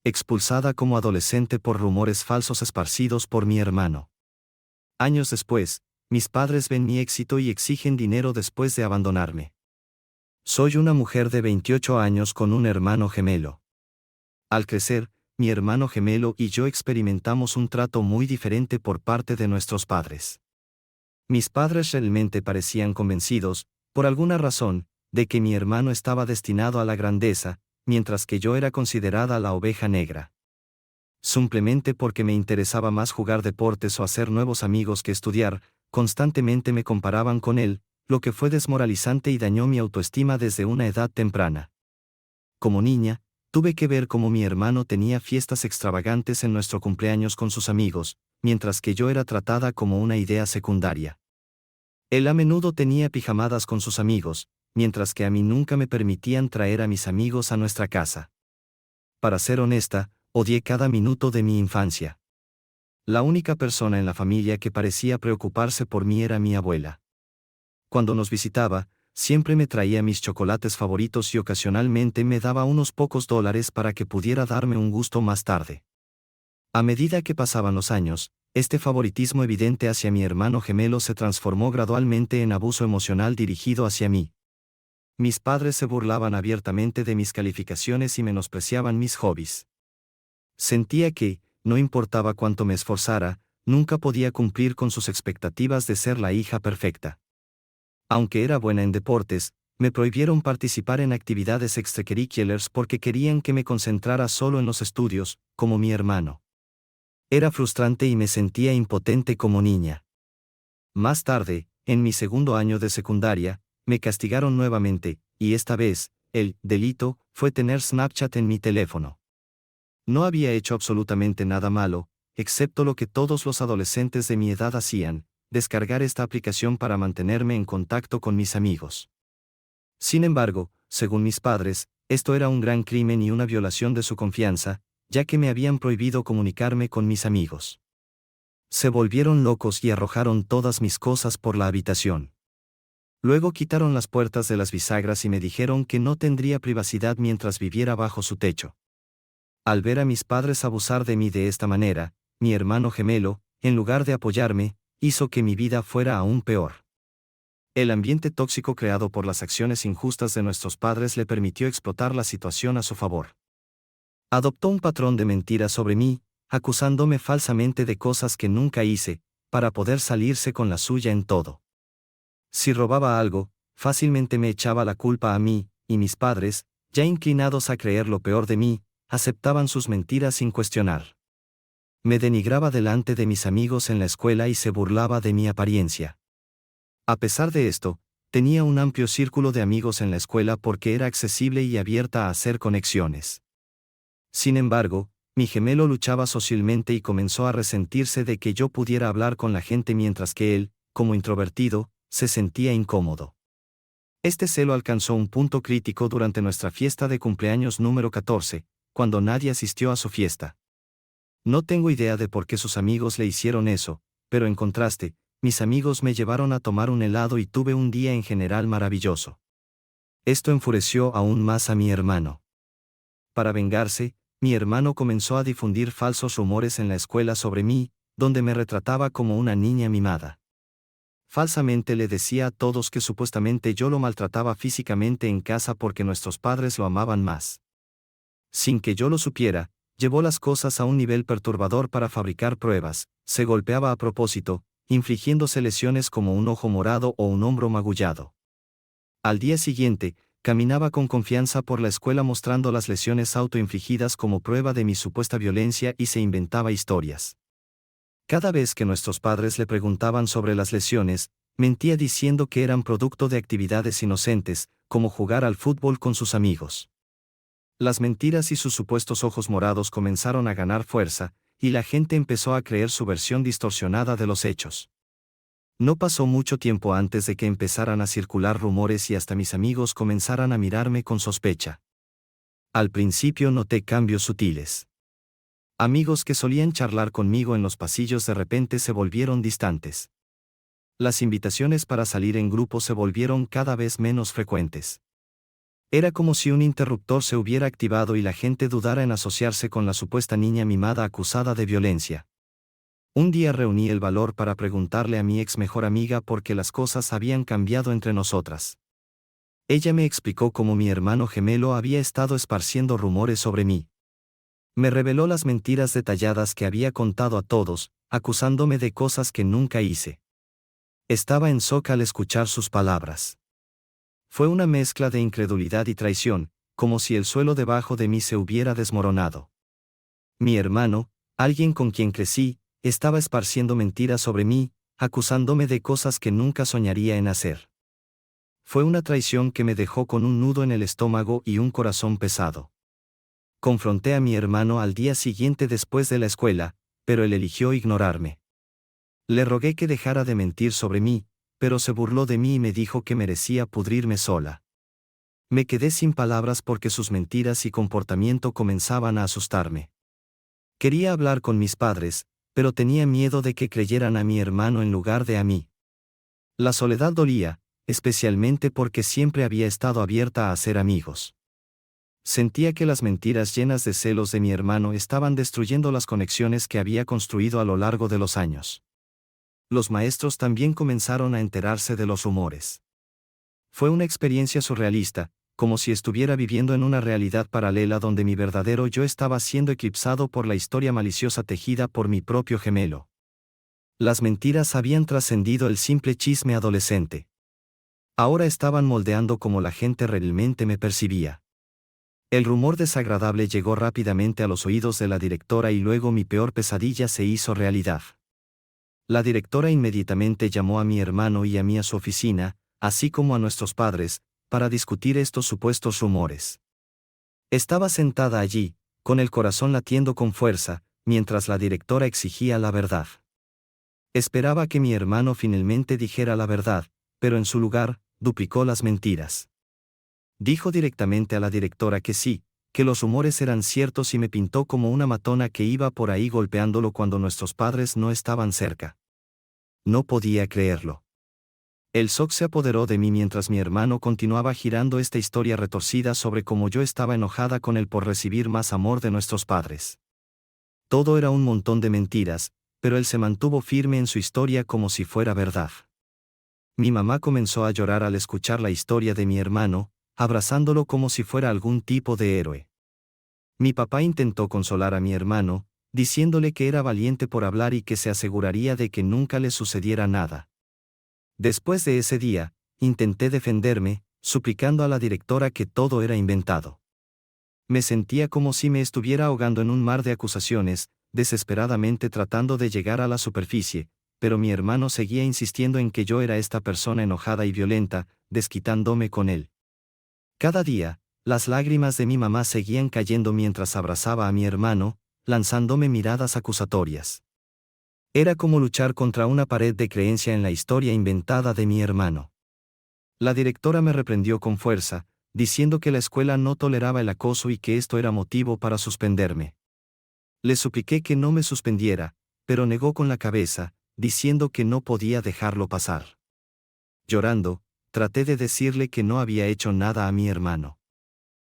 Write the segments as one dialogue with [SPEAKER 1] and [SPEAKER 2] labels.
[SPEAKER 1] expulsada como adolescente por rumores falsos esparcidos por mi hermano. Años después, mis padres ven mi éxito y exigen dinero después de abandonarme. Soy una mujer de 28 años con un hermano gemelo. Al crecer, mi hermano gemelo y yo experimentamos un trato muy diferente por parte de nuestros padres. Mis padres realmente parecían convencidos, por alguna razón, de que mi hermano estaba destinado a la grandeza, mientras que yo era considerada la oveja negra. Simplemente porque me interesaba más jugar deportes o hacer nuevos amigos que estudiar, constantemente me comparaban con él, lo que fue desmoralizante y dañó mi autoestima desde una edad temprana. Como niña, tuve que ver cómo mi hermano tenía fiestas extravagantes en nuestro cumpleaños con sus amigos, mientras que yo era tratada como una idea secundaria. Él a menudo tenía pijamadas con sus amigos, mientras que a mí nunca me permitían traer a mis amigos a nuestra casa. Para ser honesta, odié cada minuto de mi infancia. La única persona en la familia que parecía preocuparse por mí era mi abuela. Cuando nos visitaba, siempre me traía mis chocolates favoritos y ocasionalmente me daba unos pocos dólares para que pudiera darme un gusto más tarde. A medida que pasaban los años, este favoritismo evidente hacia mi hermano gemelo se transformó gradualmente en abuso emocional dirigido hacia mí. Mis padres se burlaban abiertamente de mis calificaciones y menospreciaban mis hobbies. Sentía que, no importaba cuánto me esforzara, nunca podía cumplir con sus expectativas de ser la hija perfecta. Aunque era buena en deportes, me prohibieron participar en actividades extracurriculares porque querían que me concentrara solo en los estudios, como mi hermano. Era frustrante y me sentía impotente como niña. Más tarde, en mi segundo año de secundaria, me castigaron nuevamente, y esta vez, el delito fue tener Snapchat en mi teléfono. No había hecho absolutamente nada malo, excepto lo que todos los adolescentes de mi edad hacían, descargar esta aplicación para mantenerme en contacto con mis amigos. Sin embargo, según mis padres, esto era un gran crimen y una violación de su confianza, ya que me habían prohibido comunicarme con mis amigos. Se volvieron locos y arrojaron todas mis cosas por la habitación. Luego quitaron las puertas de las bisagras y me dijeron que no tendría privacidad mientras viviera bajo su techo. Al ver a mis padres abusar de mí de esta manera, mi hermano gemelo, en lugar de apoyarme, hizo que mi vida fuera aún peor. El ambiente tóxico creado por las acciones injustas de nuestros padres le permitió explotar la situación a su favor. Adoptó un patrón de mentiras sobre mí, acusándome falsamente de cosas que nunca hice, para poder salirse con la suya en todo. Si robaba algo, fácilmente me echaba la culpa a mí, y mis padres, ya inclinados a creer lo peor de mí, aceptaban sus mentiras sin cuestionar. Me denigraba delante de mis amigos en la escuela y se burlaba de mi apariencia. A pesar de esto, tenía un amplio círculo de amigos en la escuela porque era accesible y abierta a hacer conexiones. Sin embargo, mi gemelo luchaba socialmente y comenzó a resentirse de que yo pudiera hablar con la gente mientras que él, como introvertido, se sentía incómodo. Este celo alcanzó un punto crítico durante nuestra fiesta de cumpleaños número 14, cuando nadie asistió a su fiesta. No tengo idea de por qué sus amigos le hicieron eso, pero en contraste, mis amigos me llevaron a tomar un helado y tuve un día en general maravilloso. Esto enfureció aún más a mi hermano. Para vengarse, mi hermano comenzó a difundir falsos rumores en la escuela sobre mí, donde me retrataba como una niña mimada. Falsamente le decía a todos que supuestamente yo lo maltrataba físicamente en casa porque nuestros padres lo amaban más. Sin que yo lo supiera, llevó las cosas a un nivel perturbador para fabricar pruebas, se golpeaba a propósito, infligiéndose lesiones como un ojo morado o un hombro magullado. Al día siguiente, caminaba con confianza por la escuela mostrando las lesiones autoinfligidas como prueba de mi supuesta violencia y se inventaba historias. Cada vez que nuestros padres le preguntaban sobre las lesiones, mentía diciendo que eran producto de actividades inocentes, como jugar al fútbol con sus amigos. Las mentiras y sus supuestos ojos morados comenzaron a ganar fuerza, y la gente empezó a creer su versión distorsionada de los hechos. No pasó mucho tiempo antes de que empezaran a circular rumores y hasta mis amigos comenzaran a mirarme con sospecha. Al principio noté cambios sutiles. Amigos que solían charlar conmigo en los pasillos de repente se volvieron distantes. Las invitaciones para salir en grupo se volvieron cada vez menos frecuentes. Era como si un interruptor se hubiera activado y la gente dudara en asociarse con la supuesta niña mimada acusada de violencia. Un día reuní el valor para preguntarle a mi ex mejor amiga por qué las cosas habían cambiado entre nosotras. Ella me explicó cómo mi hermano gemelo había estado esparciendo rumores sobre mí. Me reveló las mentiras detalladas que había contado a todos, acusándome de cosas que nunca hice. Estaba en shock al escuchar sus palabras. Fue una mezcla de incredulidad y traición, como si el suelo debajo de mí se hubiera desmoronado. Mi hermano, alguien con quien crecí, estaba esparciendo mentiras sobre mí, acusándome de cosas que nunca soñaría en hacer. Fue una traición que me dejó con un nudo en el estómago y un corazón pesado. Confronté a mi hermano al día siguiente después de la escuela, pero él eligió ignorarme. Le rogué que dejara de mentir sobre mí, pero se burló de mí y me dijo que merecía pudrirme sola. Me quedé sin palabras porque sus mentiras y comportamiento comenzaban a asustarme. Quería hablar con mis padres, pero tenía miedo de que creyeran a mi hermano en lugar de a mí. La soledad dolía, especialmente porque siempre había estado abierta a hacer amigos. Sentía que las mentiras llenas de celos de mi hermano estaban destruyendo las conexiones que había construido a lo largo de los años. Los maestros también comenzaron a enterarse de los rumores. Fue una experiencia surrealista, como si estuviera viviendo en una realidad paralela donde mi verdadero yo estaba siendo eclipsado por la historia maliciosa tejida por mi propio gemelo. Las mentiras habían trascendido el simple chisme adolescente. Ahora estaban moldeando cómo la gente realmente me percibía. El rumor desagradable llegó rápidamente a los oídos de la directora y luego mi peor pesadilla se hizo realidad. La directora inmediatamente llamó a mi hermano y a mí a su oficina, así como a nuestros padres, para discutir estos supuestos rumores. Estaba sentada allí, con el corazón latiendo con fuerza, mientras la directora exigía la verdad. Esperaba que mi hermano finalmente dijera la verdad, pero en su lugar, duplicó las mentiras. Dijo directamente a la directora que sí, que los rumores eran ciertos y me pintó como una matona que iba por ahí golpeándolo cuando nuestros padres no estaban cerca. No podía creerlo. El shock se apoderó de mí mientras mi hermano continuaba girando esta historia retorcida sobre cómo yo estaba enojada con él por recibir más amor de nuestros padres. Todo era un montón de mentiras, pero él se mantuvo firme en su historia como si fuera verdad. Mi mamá comenzó a llorar al escuchar la historia de mi hermano, abrazándolo como si fuera algún tipo de héroe. Mi papá intentó consolar a mi hermano, diciéndole que era valiente por hablar y que se aseguraría de que nunca le sucediera nada. Después de ese día, intenté defenderme, suplicando a la directora que todo era inventado. Me sentía como si me estuviera ahogando en un mar de acusaciones, desesperadamente tratando de llegar a la superficie, pero mi hermano seguía insistiendo en que yo era esta persona enojada y violenta, desquitándome con él. Cada día, las lágrimas de mi mamá seguían cayendo mientras abrazaba a mi hermano, lanzándome miradas acusatorias. Era como luchar contra una pared de creencia en la historia inventada de mi hermano. La directora me reprendió con fuerza, diciendo que la escuela no toleraba el acoso y que esto era motivo para suspenderme. Le supliqué que no me suspendiera, pero negó con la cabeza, diciendo que no podía dejarlo pasar. Llorando, traté de decirle que no había hecho nada a mi hermano.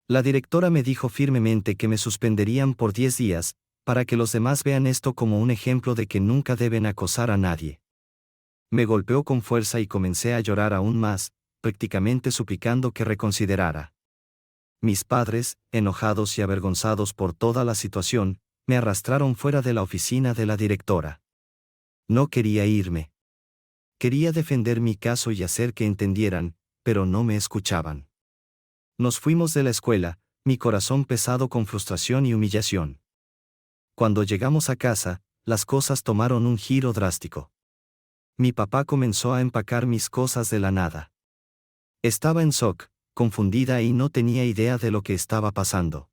[SPEAKER 1] La directora me dijo firmemente que me suspenderían por 10 días, para que los demás vean esto como un ejemplo de que nunca deben acosar a nadie. Me golpeó con fuerza y comencé a llorar aún más, prácticamente suplicando que reconsiderara. Mis padres, enojados y avergonzados por toda la situación, me arrastraron fuera de la oficina de la directora. No quería irme. Quería defender mi caso y hacer que entendieran, pero no me escuchaban. Nos fuimos de la escuela, mi corazón pesado con frustración y humillación. Cuando llegamos a casa, las cosas tomaron un giro drástico. Mi papá comenzó a empacar mis cosas de la nada. Estaba en shock, confundida y no tenía idea de lo que estaba pasando.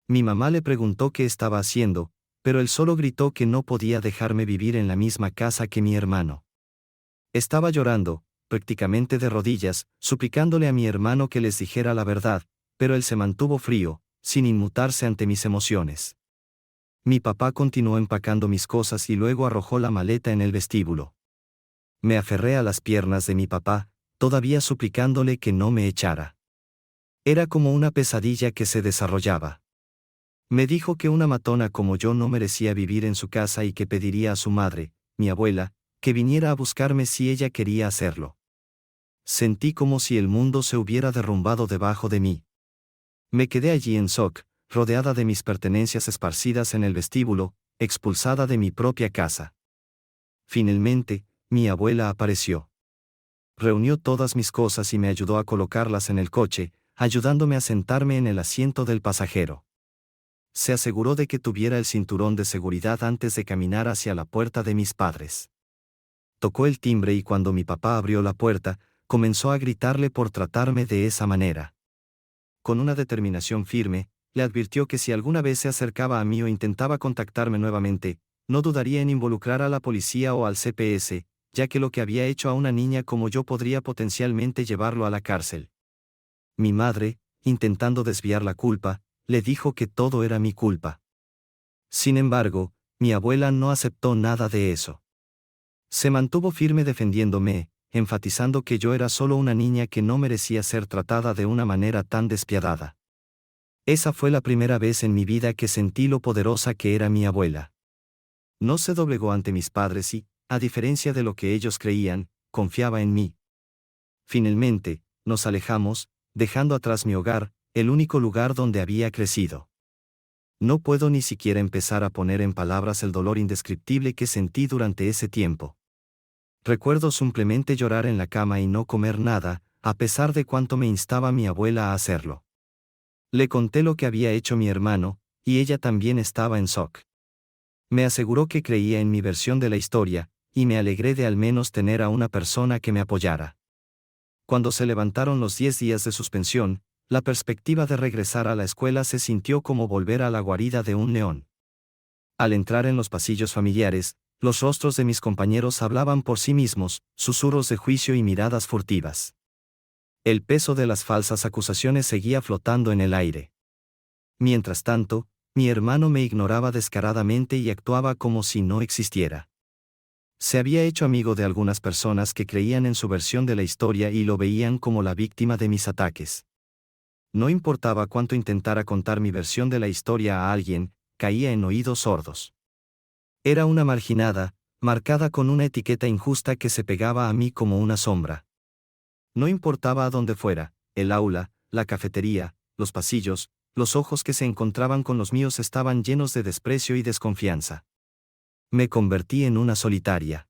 [SPEAKER 1] Mi mamá le preguntó qué estaba haciendo, pero él solo gritó que no podía dejarme vivir en la misma casa que mi hermano. Estaba llorando, prácticamente de rodillas, suplicándole a mi hermano que les dijera la verdad, pero él se mantuvo frío, sin inmutarse ante mis emociones. Mi papá continuó empacando mis cosas y luego arrojó la maleta en el vestíbulo. Me aferré a las piernas de mi papá, todavía suplicándole que no me echara. Era como una pesadilla que se desarrollaba. Me dijo que una matona como yo no merecía vivir en su casa y que pediría a su madre, mi abuela, que viniera a buscarme si ella quería hacerlo. Sentí como si el mundo se hubiera derrumbado debajo de mí. Me quedé allí en shock, rodeada de mis pertenencias esparcidas en el vestíbulo, expulsada de mi propia casa. Finalmente, mi abuela apareció. Reunió todas mis cosas y me ayudó a colocarlas en el coche, ayudándome a sentarme en el asiento del pasajero. Se aseguró de que tuviera el cinturón de seguridad antes de caminar hacia la puerta de mis padres. Tocó el timbre y cuando mi papá abrió la puerta, comenzó a gritarle por tratarme de esa manera. Con una determinación firme, le advirtió que si alguna vez se acercaba a mí o intentaba contactarme nuevamente, no dudaría en involucrar a la policía o al CPS, ya que lo que había hecho a una niña como yo podría potencialmente llevarlo a la cárcel. Mi madre, intentando desviar la culpa, le dijo que todo era mi culpa. Sin embargo, mi abuela no aceptó nada de eso. Se mantuvo firme defendiéndome, enfatizando que yo era solo una niña que no merecía ser tratada de una manera tan despiadada. Esa fue la primera vez en mi vida que sentí lo poderosa que era mi abuela. No se doblegó ante mis padres y, a diferencia de lo que ellos creían, confiaba en mí. Finalmente, nos alejamos, dejando atrás mi hogar, el único lugar donde había crecido. No puedo ni siquiera empezar a poner en palabras el dolor indescriptible que sentí durante ese tiempo. Recuerdo simplemente llorar en la cama y no comer nada, a pesar de cuánto me instaba mi abuela a hacerlo. Le conté lo que había hecho mi hermano, y ella también estaba en shock. Me aseguró que creía en mi versión de la historia, y me alegré de al menos tener a una persona que me apoyara. Cuando se levantaron los 10 días de suspensión, la perspectiva de regresar a la escuela se sintió como volver a la guarida de un león. Al entrar en los pasillos familiares, los rostros de mis compañeros hablaban por sí mismos, susurros de juicio y miradas furtivas. El peso de las falsas acusaciones seguía flotando en el aire. Mientras tanto, mi hermano me ignoraba descaradamente y actuaba como si no existiera. Se había hecho amigo de algunas personas que creían en su versión de la historia y lo veían como la víctima de mis ataques. No importaba cuánto intentara contar mi versión de la historia a alguien, caía en oídos sordos. Era una marginada, marcada con una etiqueta injusta que se pegaba a mí como una sombra. No importaba a dónde fuera, el aula, la cafetería, los pasillos, los ojos que se encontraban con los míos estaban llenos de desprecio y desconfianza. Me convertí en una solitaria.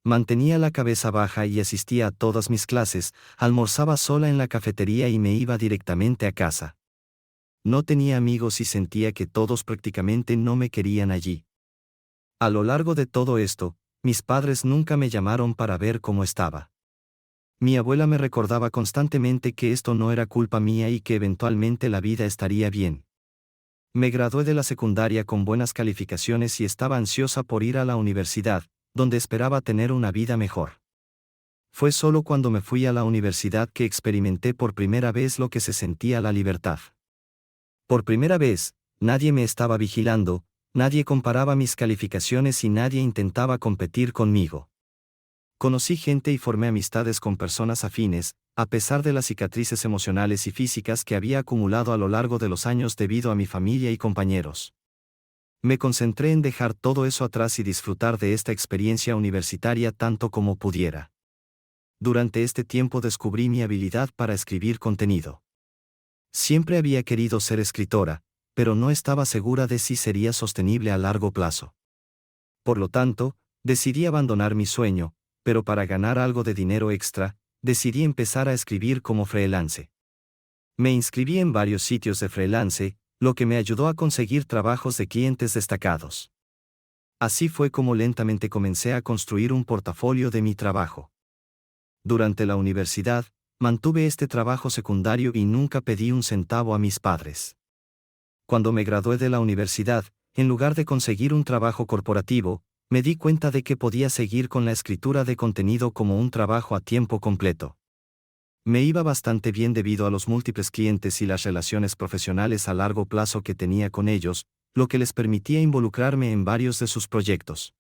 [SPEAKER 1] Mantenía la cabeza baja y asistía a todas mis clases, almorzaba sola en la cafetería y me iba directamente a casa. No tenía amigos y sentía que todos prácticamente no me querían allí. A lo largo de todo esto, mis padres nunca me llamaron para ver cómo estaba. Mi abuela me recordaba constantemente que esto no era culpa mía y que eventualmente la vida estaría bien. Me gradué de la secundaria con buenas calificaciones y estaba ansiosa por ir a la universidad, donde esperaba tener una vida mejor. Fue solo cuando me fui a la universidad que experimenté por primera vez lo que se sentía la libertad. Por primera vez, nadie me estaba vigilando, nadie comparaba mis calificaciones y nadie intentaba competir conmigo. Conocí gente y formé amistades con personas afines, a pesar de las cicatrices emocionales y físicas que había acumulado a lo largo de los años debido a mi familia y compañeros. Me concentré en dejar todo eso atrás y disfrutar de esta experiencia universitaria tanto como pudiera. Durante este tiempo descubrí mi habilidad para escribir contenido. Siempre había querido ser escritora, pero no estaba segura de si sería sostenible a largo plazo. Por lo tanto, decidí abandonar mi sueño, pero para ganar algo de dinero extra, decidí empezar a escribir como freelance. Me inscribí en varios sitios de freelance, lo que me ayudó a conseguir trabajos de clientes destacados. Así fue como lentamente comencé a construir un portafolio de mi trabajo. Durante la universidad, mantuve este trabajo secundario y nunca pedí un centavo a mis padres. Cuando me gradué de la universidad, en lugar de conseguir un trabajo corporativo, me di cuenta de que podía seguir con la escritura de contenido como un trabajo a tiempo completo. Me iba bastante bien debido a los múltiples clientes y las relaciones profesionales a largo plazo que tenía con ellos, lo que les permitía involucrarme en varios de sus proyectos.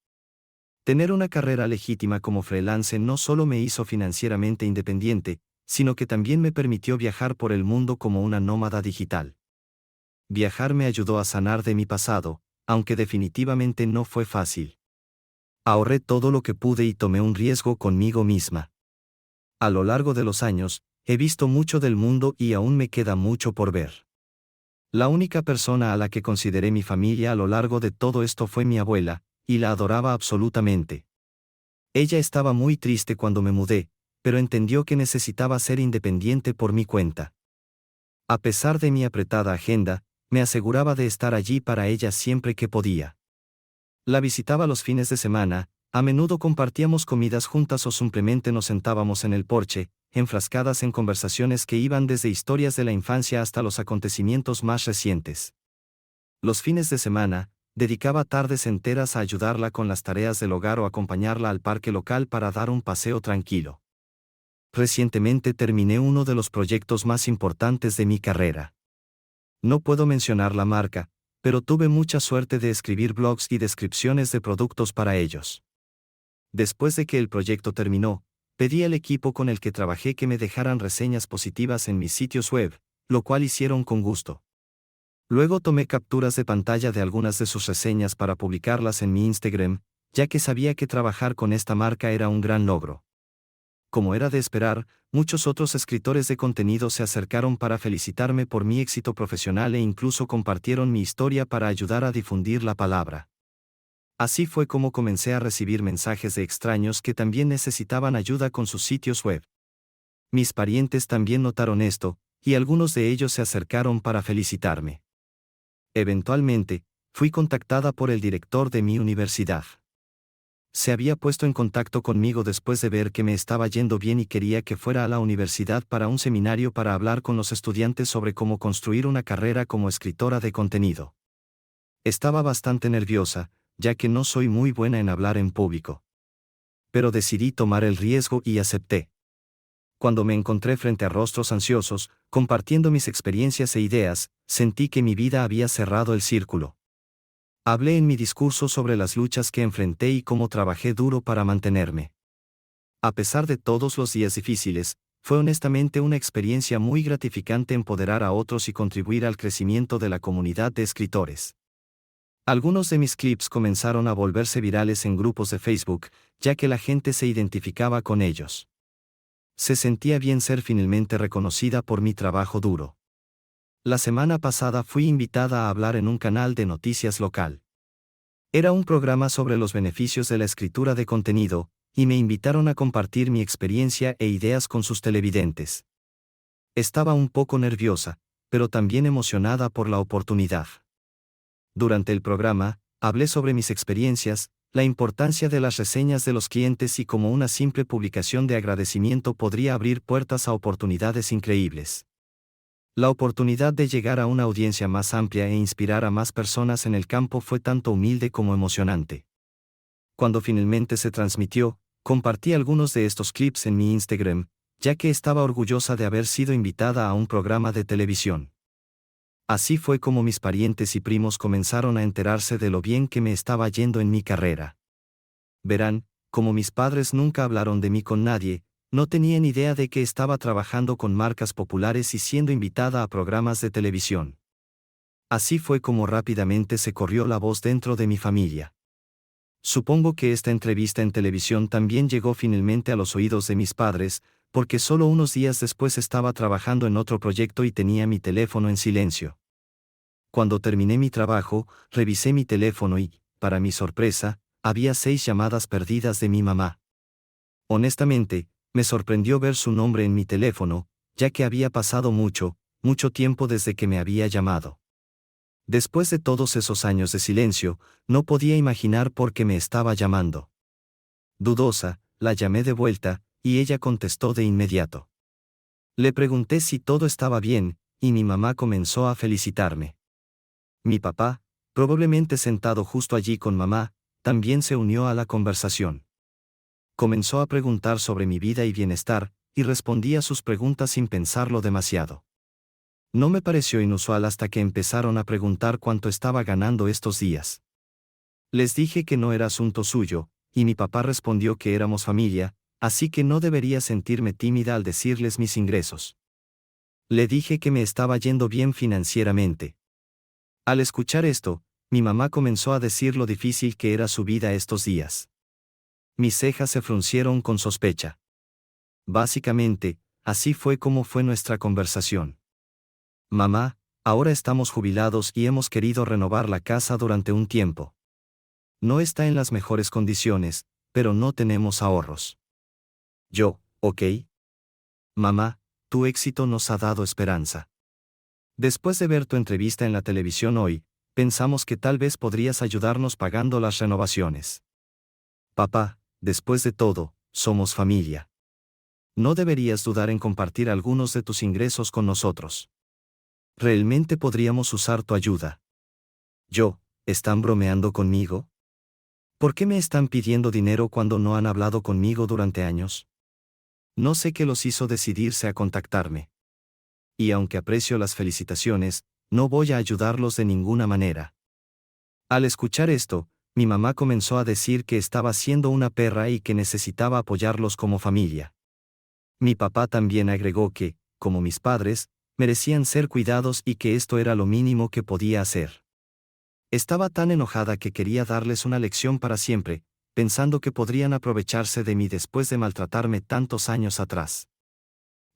[SPEAKER 1] Tener una carrera legítima como freelance no solo me hizo financieramente independiente, sino que también me permitió viajar por el mundo como una nómada digital. Viajar me ayudó a sanar de mi pasado, aunque definitivamente no fue fácil. Ahorré todo lo que pude y tomé un riesgo conmigo misma. A lo largo de los años, he visto mucho del mundo y aún me queda mucho por ver. La única persona a la que consideré mi familia a lo largo de todo esto fue mi abuela, y la adoraba absolutamente. Ella estaba muy triste cuando me mudé, pero entendió que necesitaba ser independiente por mi cuenta. A pesar de mi apretada agenda, me aseguraba de estar allí para ella siempre que podía. La visitaba los fines de semana, a menudo compartíamos comidas juntas o simplemente nos sentábamos en el porche, enfrascadas en conversaciones que iban desde historias de la infancia hasta los acontecimientos más recientes. Los fines de semana, dedicaba tardes enteras a ayudarla con las tareas del hogar o acompañarla al parque local para dar un paseo tranquilo. Recientemente terminé uno de los proyectos más importantes de mi carrera. No puedo mencionar la marca, pero tuve mucha suerte de escribir blogs y descripciones de productos para ellos. Después de que el proyecto terminó, pedí al equipo con el que trabajé que me dejaran reseñas positivas en mis sitios web, lo cual hicieron con gusto. Luego tomé capturas de pantalla de algunas de sus reseñas para publicarlas en mi Instagram, ya que sabía que trabajar con esta marca era un gran logro. Como era de esperar, muchos otros escritores de contenido se acercaron para felicitarme por mi éxito profesional e incluso compartieron mi historia para ayudar a difundir la palabra. Así fue como comencé a recibir mensajes de extraños que también necesitaban ayuda con sus sitios web. Mis parientes también notaron esto, y algunos de ellos se acercaron para felicitarme. Eventualmente, fui contactada por el director de mi universidad. Se había puesto en contacto conmigo después de ver que me estaba yendo bien y quería que fuera a la universidad para un seminario para hablar con los estudiantes sobre cómo construir una carrera como escritora de contenido. Estaba bastante nerviosa, ya que no soy muy buena en hablar en público. Pero decidí tomar el riesgo y acepté. Cuando me encontré frente a rostros ansiosos, compartiendo mis experiencias e ideas, sentí que mi vida había cerrado el círculo. Hablé en mi discurso sobre las luchas que enfrenté y cómo trabajé duro para mantenerme. A pesar de todos los días difíciles, fue honestamente una experiencia muy gratificante empoderar a otros y contribuir al crecimiento de la comunidad de escritores. Algunos de mis clips comenzaron a volverse virales en grupos de Facebook, ya que la gente se identificaba con ellos. Se sentía bien ser finalmente reconocida por mi trabajo duro. La semana pasada fui invitada a hablar en un canal de noticias local. Era un programa sobre los beneficios de la escritura de contenido, y me invitaron a compartir mi experiencia e ideas con sus televidentes. Estaba un poco nerviosa, pero también emocionada por la oportunidad. Durante el programa, hablé sobre mis experiencias, la importancia de las reseñas de los clientes y cómo una simple publicación de agradecimiento podría abrir puertas a oportunidades increíbles. La oportunidad de llegar a una audiencia más amplia e inspirar a más personas en el campo fue tanto humilde como emocionante. Cuando finalmente se transmitió, compartí algunos de estos clips en mi Instagram, ya que estaba orgullosa de haber sido invitada a un programa de televisión. Así fue como mis parientes y primos comenzaron a enterarse de lo bien que me estaba yendo en mi carrera. Verán, como mis padres nunca hablaron de mí con nadie, no tenían idea de que estaba trabajando con marcas populares y siendo invitada a programas de televisión. Así fue como rápidamente se corrió la voz dentro de mi familia. Supongo que esta entrevista en televisión también llegó finalmente a los oídos de mis padres, porque solo unos días después estaba trabajando en otro proyecto y tenía mi teléfono en silencio. Cuando terminé mi trabajo, revisé mi teléfono y, para mi sorpresa, había 6 llamadas perdidas de mi mamá. Honestamente, me sorprendió ver su nombre en mi teléfono, ya que había pasado mucho tiempo desde que me había llamado. Después de todos esos años de silencio, no podía imaginar por qué me estaba llamando. Dudosa, la llamé de vuelta, y ella contestó de inmediato. Le pregunté si todo estaba bien, y mi mamá comenzó a felicitarme. Mi papá, probablemente sentado justo allí con mamá, también se unió a la conversación. Comenzó a preguntar sobre mi vida y bienestar, y respondí a sus preguntas sin pensarlo demasiado. No me pareció inusual hasta que empezaron a preguntar cuánto estaba ganando estos días. Les dije que no era asunto suyo, y mi papá respondió que éramos familia, así que no debería sentirme tímida al decirles mis ingresos. Le dije que me estaba yendo bien financieramente. Al escuchar esto, mi mamá comenzó a decir lo difícil que era su vida estos días. Mis cejas se fruncieron con sospecha. Básicamente, así fue como fue nuestra conversación. Mamá, ahora estamos jubilados y hemos querido renovar la casa durante un tiempo. No está en las mejores condiciones, pero no tenemos ahorros. Yo, ok. Mamá, tu éxito nos ha dado esperanza. Después de ver tu entrevista en la televisión hoy, pensamos que tal vez podrías ayudarnos pagando las renovaciones. Papá, después de todo, somos familia. No deberías dudar en compartir algunos de tus ingresos con nosotros. Realmente podríamos usar tu ayuda. Yo, ¿están bromeando conmigo? ¿Por qué me están pidiendo dinero cuando no han hablado conmigo durante años? No sé qué los hizo decidirse a contactarme. Y aunque aprecio las felicitaciones, no voy a ayudarlos de ninguna manera. Al escuchar esto, mi mamá comenzó a decir que estaba siendo una perra y que necesitaba apoyarlos como familia. Mi papá también agregó que, como mis padres, merecían ser cuidados y que esto era lo mínimo que podía hacer. Estaba tan enojada que quería darles una lección para siempre, pensando que podrían aprovecharse de mí después de maltratarme tantos años atrás.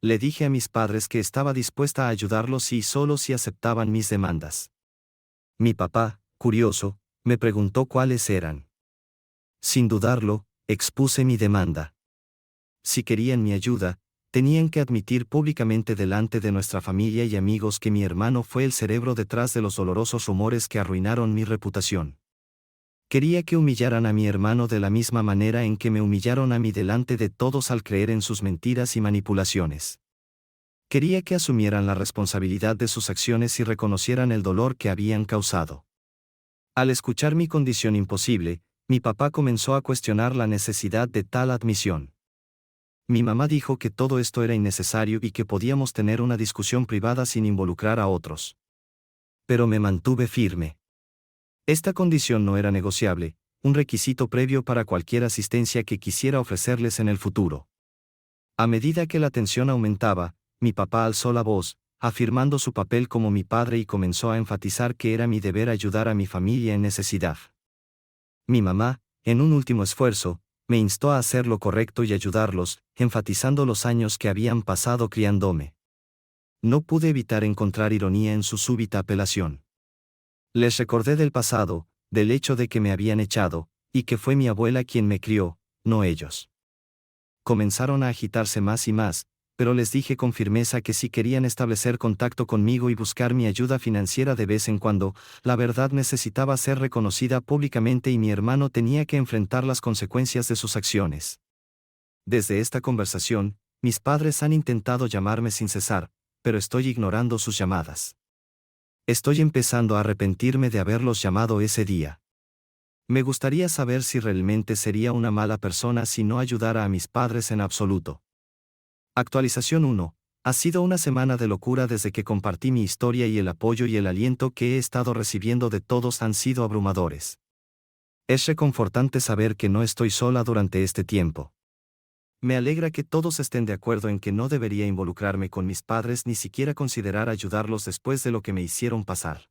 [SPEAKER 1] Le dije a mis padres que estaba dispuesta a ayudarlos y solo si aceptaban mis demandas. Mi papá, curioso, me preguntó cuáles eran. Sin dudarlo, expuse mi demanda. Si querían mi ayuda, tenían que admitir públicamente delante de nuestra familia y amigos que mi hermano fue el cerebro detrás de los dolorosos rumores que arruinaron mi reputación. Quería que humillaran a mi hermano de la misma manera en que me humillaron a mí delante de todos al creer en sus mentiras y manipulaciones. Quería que asumieran la responsabilidad de sus acciones y reconocieran el dolor que habían causado. Al escuchar mi condición imposible, mi papá comenzó a cuestionar la necesidad de tal admisión. Mi mamá dijo que todo esto era innecesario y que podíamos tener una discusión privada sin involucrar a otros. Pero me mantuve firme. Esta condición no era negociable, un requisito previo para cualquier asistencia que quisiera ofrecerles en el futuro. A medida que la tensión aumentaba, mi papá alzó la voz, afirmando su papel como mi padre y comenzó a enfatizar que era mi deber ayudar a mi familia en necesidad. Mi mamá, en un último esfuerzo, me instó a hacer lo correcto y ayudarlos, enfatizando los años que habían pasado criándome. No pude evitar encontrar ironía en su súbita apelación. Les recordé del pasado, del hecho de que me habían echado, y que fue mi abuela quien me crió, no ellos. Comenzaron a agitarse más y más, pero les dije con firmeza que si querían establecer contacto conmigo y buscar mi ayuda financiera de vez en cuando, la verdad necesitaba ser reconocida públicamente y mi hermano tenía que enfrentar las consecuencias de sus acciones. Desde esta conversación, mis padres han intentado llamarme sin cesar, pero estoy ignorando sus llamadas. Estoy empezando a arrepentirme de haberlos llamado ese día. Me gustaría saber si realmente sería una mala persona si no ayudara a mis padres en absoluto. Actualización 1. Ha sido una semana de locura desde que compartí mi historia y el apoyo y el aliento que he estado recibiendo de todos han sido abrumadores. Es reconfortante saber que no estoy sola durante este tiempo. Me alegra que todos estén de acuerdo en que no debería involucrarme con mis padres ni siquiera considerar ayudarlos después de lo que me hicieron pasar.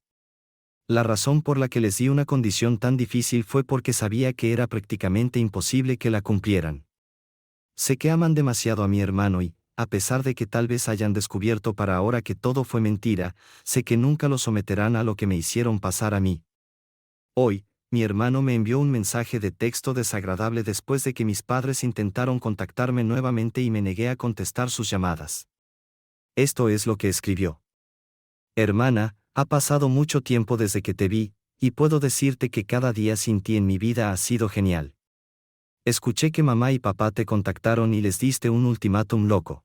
[SPEAKER 1] La razón por la que les di una condición tan difícil fue porque sabía que era prácticamente imposible que la cumplieran. Sé que aman demasiado a mi hermano y, a pesar de que tal vez hayan descubierto para ahora que todo fue mentira, sé que nunca lo someterán a lo que me hicieron pasar a mí. Hoy, mi hermano me envió un mensaje de texto desagradable después de que mis padres intentaron contactarme nuevamente y me negué a contestar sus llamadas. Esto es lo que escribió. Hermana, ha pasado mucho tiempo desde que te vi, y puedo decirte que cada día sin ti en mi vida ha sido genial. Escuché que mamá y papá te contactaron y les diste un ultimátum loco.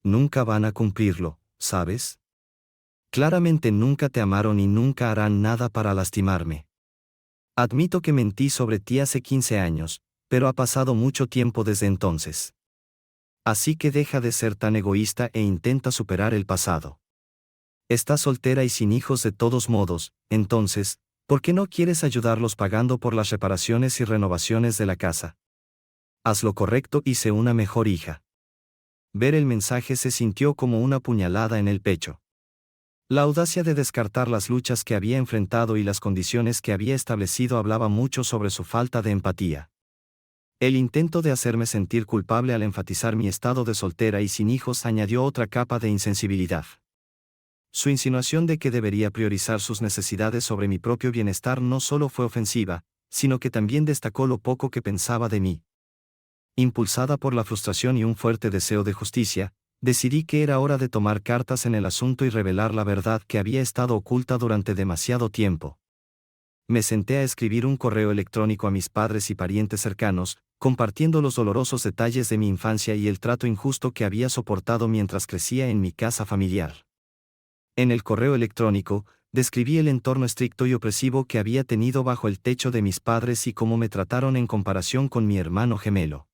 [SPEAKER 1] Nunca van a cumplirlo, ¿sabes? Claramente nunca te amaron y nunca harán nada para lastimarme. Admito que mentí sobre ti hace 15 años, pero ha pasado mucho tiempo desde entonces. Así que deja de ser tan egoísta e intenta superar el pasado. Estás soltera y sin hijos de todos modos, entonces, ¿por qué no quieres ayudarlos pagando por las reparaciones y renovaciones de la casa? Haz lo correcto y sé una mejor hija. Ver el mensaje se sintió como una puñalada en el pecho. La audacia de descartar las luchas que había enfrentado y las condiciones que había establecido hablaba mucho sobre su falta de empatía. El intento de hacerme sentir culpable al enfatizar mi estado de soltera y sin hijos añadió otra capa de insensibilidad. Su insinuación de que debería priorizar sus necesidades sobre mi propio bienestar no solo fue ofensiva, sino que también destacó lo poco que pensaba de mí. Impulsada por la frustración y un fuerte deseo de justicia, decidí que era hora de tomar cartas en el asunto y revelar la verdad que había estado oculta durante demasiado tiempo. Me senté a escribir un correo electrónico a mis padres y parientes cercanos, compartiendo los dolorosos detalles de mi infancia y el trato injusto que había soportado mientras crecía en mi casa familiar. En el correo electrónico, describí el entorno estricto y opresivo que había tenido bajo el techo de mis padres y cómo me trataron en comparación con mi hermano gemelo.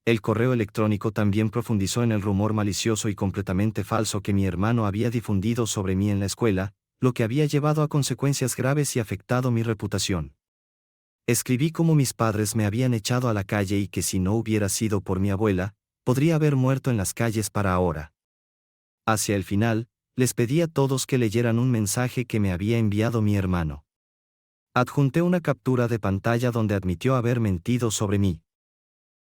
[SPEAKER 1] El correo electrónico también profundizó en el rumor malicioso y completamente falso que mi hermano había difundido sobre mí en la escuela, lo que había llevado a consecuencias graves y afectado mi reputación. Escribí cómo mis padres me habían echado a la calle y que si no hubiera sido por mi abuela, podría haber muerto en las calles para ahora. Hacia el final, les pedí a todos que leyeran un mensaje que me había enviado mi hermano. Adjunté una captura de pantalla donde admitió haber mentido sobre mí.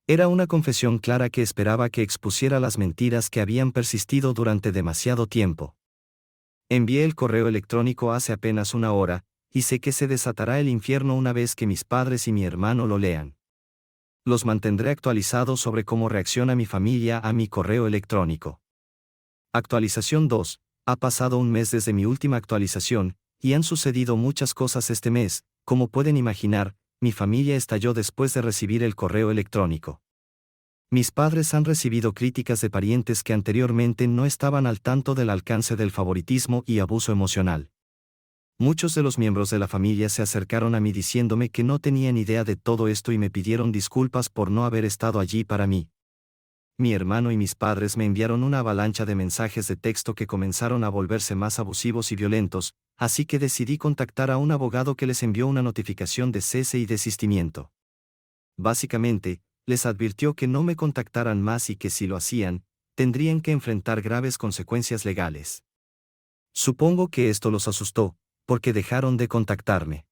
[SPEAKER 1] Era una confesión clara que esperaba que expusiera las mentiras que habían persistido durante demasiado tiempo. Envié el correo electrónico hace apenas una hora, y sé que se desatará el infierno una vez que mis padres y mi hermano lo lean. Los mantendré actualizados sobre cómo reacciona mi familia a mi correo electrónico. Actualización 2. Ha pasado un mes desde mi última actualización, y han sucedido muchas cosas este mes. Como pueden imaginar, mi familia estalló después de recibir el correo electrónico. Mis padres han recibido críticas de parientes que anteriormente no estaban al tanto del alcance del favoritismo y abuso emocional. Muchos de los miembros de la familia se acercaron a mí diciéndome que no tenían idea de todo esto y me pidieron disculpas por no haber estado allí para mí. Mi hermano y mis padres me enviaron una avalancha de mensajes de texto que comenzaron a volverse más abusivos y violentos, así que decidí contactar a un abogado que les envió una notificación de cese y desistimiento. Básicamente, les advirtió que no me contactaran más y que si lo hacían, tendrían que enfrentar graves consecuencias legales. Supongo que esto los asustó, porque dejaron de contactarme.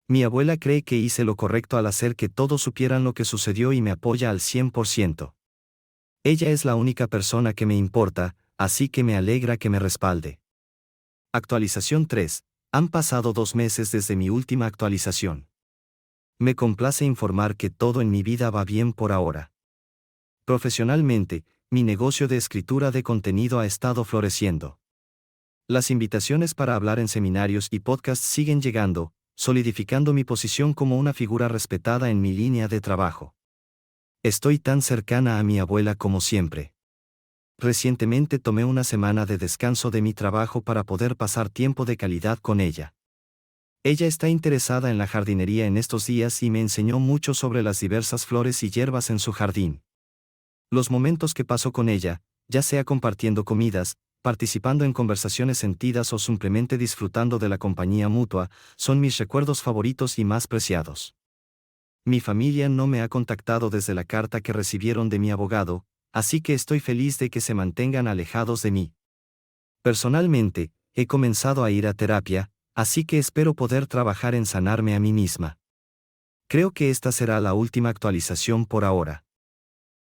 [SPEAKER 1] Mi abuela cree que hice lo correcto al hacer que todos supieran lo que sucedió y me apoya al 100%. Ella es la única persona que me importa, así que me alegra que me respalde. Actualización 3. Han pasado 2 meses desde mi última actualización. Me complace informar que todo en mi vida va bien por ahora. Profesionalmente, mi negocio de escritura de contenido ha estado floreciendo. Las invitaciones para hablar en seminarios y podcasts siguen llegando, solidificando mi posición como una figura respetada en mi línea de trabajo. Estoy tan cercana a mi abuela como siempre. Recientemente tomé una semana de descanso de mi trabajo para poder pasar tiempo de calidad con ella. Ella está interesada en la jardinería en estos días y me enseñó mucho sobre las diversas flores y hierbas en su jardín. Los momentos que paso con ella, ya sea compartiendo comidas, participando en conversaciones sentidas o simplemente disfrutando de la compañía mutua, son mis recuerdos favoritos y más preciados. Mi familia no me ha contactado desde la carta que recibieron de mi abogado, así que estoy feliz de que se mantengan alejados de mí. Personalmente, he comenzado a ir a terapia, así que espero poder trabajar en sanarme a mí misma. Creo que esta será la última actualización por ahora.